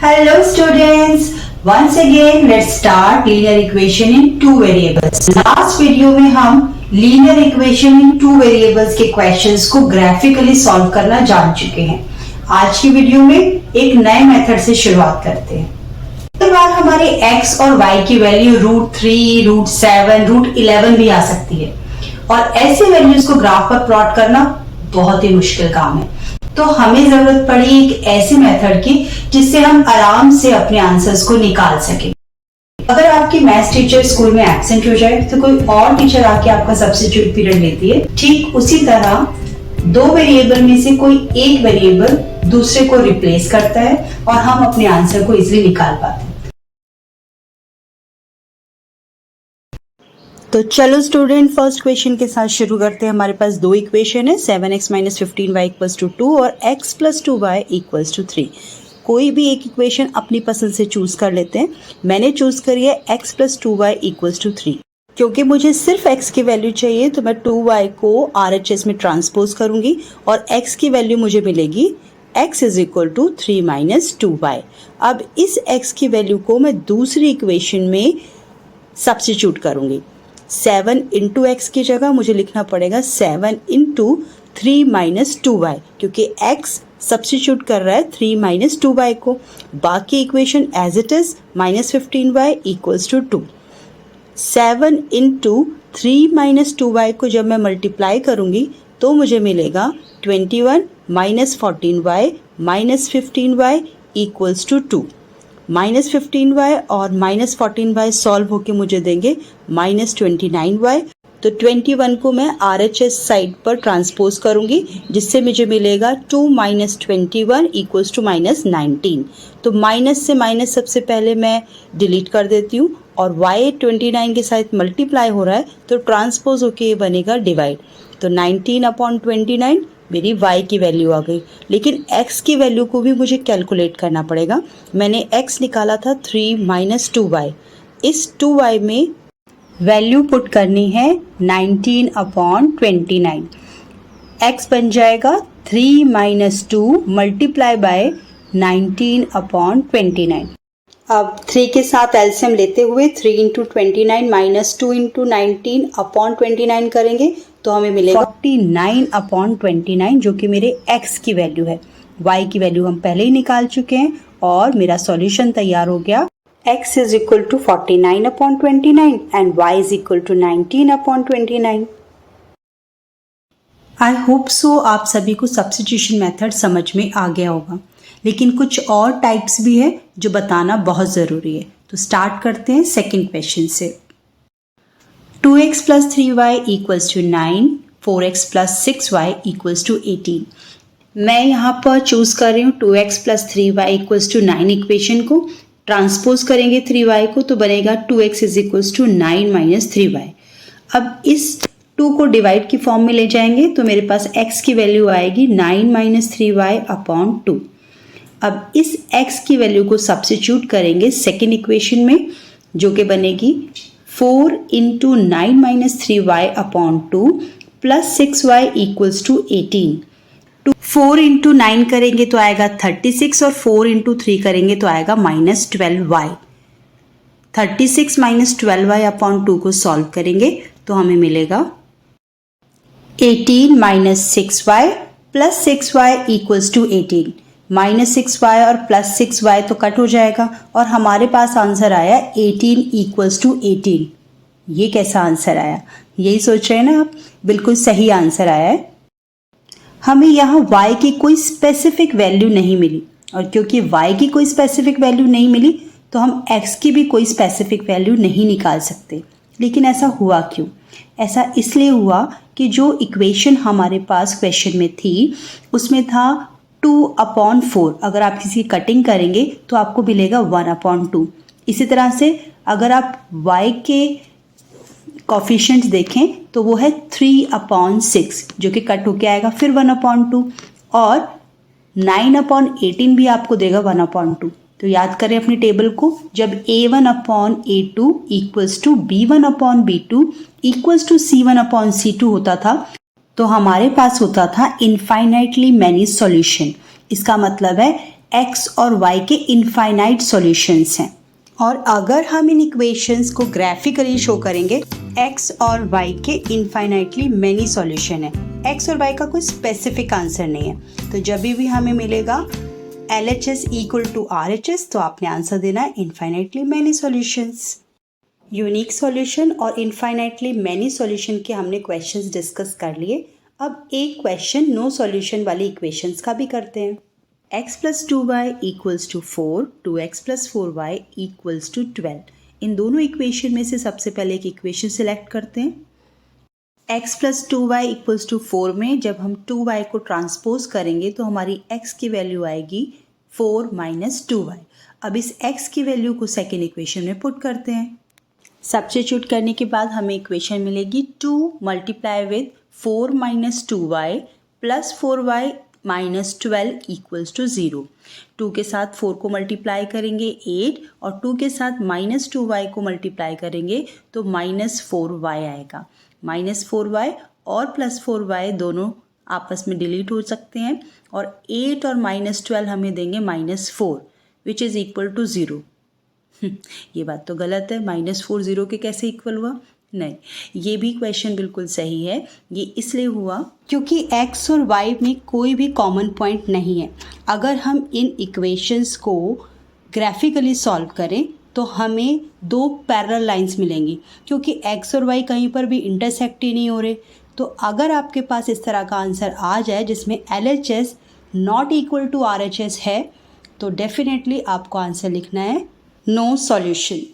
Hello students, once again let's start linear equation in two variables. Last video में हम linear equation in two variables के questions को graphically solve करना जान चुके हैं. आज की वीडियो में एक नए मेथड से शुरुआत करते हैं. कई बार हमारे x और y की वैल्यू √3, √7, √11 भी आ सकती है और ऐसे वैल्यूज को ग्राफ पर प्लॉट करना बहुत ही मुश्किल काम है. तो हमें जरूरत पड़ी एक ऐसी मेथड की जिससे हम आराम से अपने आंसर्स को निकाल सकें. अगर आपकी मैथ्स टीचर स्कूल में एब्सेंट हो जाए तो कोई और टीचर आके आपका सब्स्टिट्यूट पीरियड लेती है. ठीक उसी तरह दो वेरिएबल में से कोई एक वेरिएबल दूसरे को रिप्लेस करता है और हम अपने आंसर को इजीली निकाल पाते हैं. तो चलो स्टूडेंट फर्स्ट क्वेश्चन के साथ शुरू करते हैं. हमारे पास दो इक्वेशन है 7x - 15y = 2 और x + 2y = 3. कोई भी एक इक्वेशन अपनी पसंद से चूज कर लेते हैं. मैंने चूज करी है x + 2y = 3. क्योंकि मुझे सिर्फ x की वैल्यू चाहिए तो मैं 2y को RHS में ट्रांसपोज करूंगी और x की वैल्यू मुझे मिलेगी x = 3 - 2y. अब इस x की वैल्यू को मैं दूसरी इक्वेशन में सब्स्टिट्यूट करूंगी. 7 × x की जगह मुझे लिखना पड़ेगा 7 × 3 - 2y क्योंकि x सब्स्टिट्यूट कर रहा है 3 - 2y को. बाकी equation as it is -15y = 2. 7 × 3 - 2y को जब मैं मल्टीप्लाई करूंगी तो मुझे मिलेगा 21 - 14y - 15y = 2. -15y और -14y सॉल्व होके मुझे देंगे -29y. तो 21 को मैं RHS साइड पर ट्रांसपोज करूंगी जिससे मुझे मिलेगा 2 - 21 = -19. तो माइनस से माइनस सबसे पहले मैं डिलीट कर देती हूँ और y 29 के साथ मल्टीप्लाई हो रहा है तो ट्रांसपोज होके ये बनेगा डिवाइड. तो 19/29 मेरी y की वैल्यू आ गई. लेकिन x की वैल्यू को भी मुझे कैलकुलेट करना पड़ेगा. मैंने x निकाला था 3 - 2y. इस 2y में वैल्यू पुट करनी है 19/29. x बन जाएगा 3 - 2 × 19/29. अब 3 के साथ एलसीएम लेते हुए 3 × 29 - 2 × 19/29 करेंगे तो हमें मिलेगा 49/29 जो कि मेरे x की वैल्यू है. y की वैल्यू हम पहले ही निकाल चुके हैं और मेरा सॉल्यूशन तैयार हो गया. x = 49/29 and y = 19/29. I hope so आप सभी को सब्स्टिट्यूशन मेथड समझ में आ गया होगा. लेकिन कुछ और टाइप्स भी है जो बताना बहुत ज़रूरी है. तो स्टार्ट करते हैं सेकेंड क्वेश्चन से. 2x + 3y = 9, 4x + 6y = 18. मैं यहाँ पर चूज कर रही हूँ 2x + 3y = 9 इक्वेशन को. ट्रांसपोज करेंगे 3y को तो बनेगा 2x = 9 - 3y. अब इस 2 को डिवाइड की फॉर्म में ले जाएंगे तो मेरे पास x की वैल्यू आएगी 9 - 3y/2. अब इस x की वैल्यू को सब्स्टिट्यूट करेंगे सेकेंड इक्वेशन में जो कि बनेगी 4 × 9 - 3y/2 + 6y = 18. 4 × 9 करेंगे तो आएगा 36 और 4 × 3 करेंगे तो आएगा -12y. 36 - 12y/2 को सॉल्व करेंगे तो हमें मिलेगा 18 - 6y + 6y = 18. -6y और +6y तो कट हो जाएगा और हमारे पास आंसर आया 18 = 18. ये कैसा आंसर आया? यही सोच रहे हैं ना आप? बिल्कुल सही आंसर आया है. हमें यहाँ y की कोई स्पेसिफिक वैल्यू नहीं मिली और क्योंकि y की कोई स्पेसिफिक वैल्यू नहीं मिली तो हम x की भी कोई स्पेसिफिक वैल्यू नहीं निकाल सकते. लेकिन ऐसा हुआ क्यों? ऐसा इसलिए हुआ कि जो इक्वेशन हमारे पास क्वेश्चन में थी उसमें था 2/4. अगर आप किसी कटिंग करेंगे तो आपको मिलेगा 1/2. इसी तरह से अगर आप y के कॉफिशिएंट्स देखें तो वो है 3/6 जो कि कट होके आएगा फिर 1/2 और 9/18 भी आपको देगा 1/2. तो याद करें अपनी टेबल को. जब a1/a2 = b1/b2 = c1/c2 होता था तो हमारे पास होता था इनफाइनाइटली मैनी सॉल्यूशन. इसका मतलब है x और y के इनफाइनाइट सॉल्यूशंस हैं। और अगर हम इन इक्वेशंस को ग्राफिकली शो करेंगे, x और y के इनफाइनाइटली मैनी सॉल्यूशन है। x और y का कोई स्पेसिफिक आंसर नहीं है। तो जब भी हमें मिलेगा LHS इक्वल टू RHS, तो आपने आंसर देना है infinitely many solutions. Unique solution और इनफाइनाइटली मैनी सॉल्यूशन के हमने क्वेश्चंस डिस्कस कर लिए। अब एक क्वेश्चन नो सॉल्यूशन वाली इक्वेशंस का भी करते हैं। x plus 2y equals to 4, 2x plus 4y equals to 12। इन दोनों इक्वेशन में से सबसे पहले एक इक्वेशन सिलेक्ट करते हैं। x plus 2y equals to 4 में जब हम 2y को ट्रांसपोज करेंगे तो हमारी x की वैल्यू आएगी 4 माइनस 2y। अब इस x की वैल्यू को सेकेंड इक्वेशन में पुट करते हैं। सब्स्टिट्यूट करने के बाद हमें इक्वेशन मिलेगी 2 multiply with 4 minus 2y plus 4y minus 12 equals to 0। 2 के साथ 4 को मल्टीप्लाई करेंगे 8 और 2 के साथ माइनस 2y को मल्टीप्लाई करेंगे तो माइनस 4y आएगा। माइनस 4y और प्लस 4y दोनों आपस में डिलीट हो सकते हैं और 8 और माइनस 12 हमें देंगे minus 4 which is equal to 0। ये बात तो गलत है, माइनस 4 0 के कैसे इक्वल हुआ? नहीं, ये भी क्वेश्चन बिल्कुल सही है। ये इसलिए हुआ क्योंकि x और y में कोई भी कॉमन पॉइंट नहीं है। अगर हम इन इक्वेशंस को ग्राफिकली सॉल्व करें तो हमें दो पैरेलल लाइंस मिलेंगी, क्योंकि x और y कहीं पर भी इंटरसेक्ट ही नहीं हो रहे। तो अगर आपके पास इस तरह का आंसर आ जाए जिसमें LHS not equal to RHS है, तो डेफिनेटली आपको आंसर लिखना है नो सॉल्यूशन।